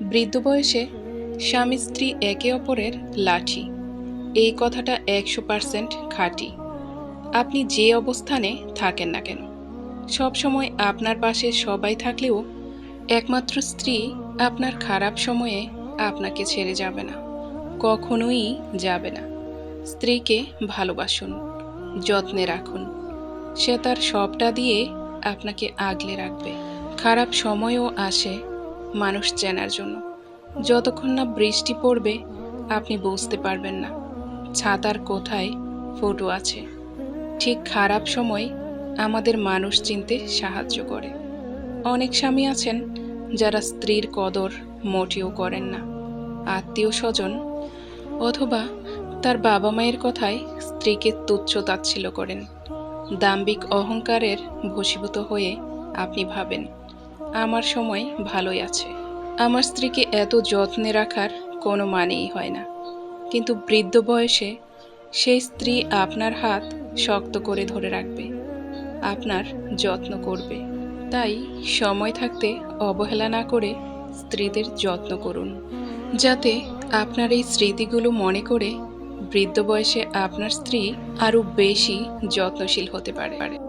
বৃদ্ধ বয়সে স্বামী স্ত্রী একে অপরের লাঠি, এই কথাটা 100% খাঁটি। আপনি যে অবস্থানে থাকেন না কেন, সবসময় আপনার পাশে সবাই থাকলেও একমাত্র স্ত্রী আপনার খারাপ সময়ে আপনাকে ছেড়ে যাবে না, কখনোই যাবে না। স্ত্রীকে ভালোবাসুন, যত্নে রাখুন, সে তার সবটা দিয়ে আপনাকে আগলে রাখবে। খারাপ সময়ও আসে মানুষ চেনার জন্য। যতক্ষণ না বৃষ্টি পড়বে আপনি বুঝতে পারবেন না ছাতার কোথায় ফুটো আছে। ঠিক খারাপ সময় আমাদের মানুষ চিনতে সাহায্য করে। অনেক স্বামী আছেন যারা স্ত্রীর কদর মোটেও করেন না। আত্মীয় স্বজন অথবা তার বাবা মায়ের কথায় স্ত্রীকে তুচ্ছ তাচ্ছিল্য করেন। দাম্ভিক অহংকারের বশীভূত হয়ে আপনি ভাবেন, আমার সময় ভালোই আছে, আমার স্ত্রীকে এত যত্নে রাখার কোনো মানেই হয় না। কিন্তু বৃদ্ধ বয়সে সেই স্ত্রী আপনার হাত শক্ত করে ধরে রাখবে, আপনার যত্ন করবে। তাই সময় থাকতে অবহেলা না করে স্ত্রীদের যত্ন করুন, যাতে আপনার এই স্মৃতিগুলো মনে করে বৃদ্ধ বয়সে আপনার স্ত্রী আরও বেশি যত্নশীল হতে পারে।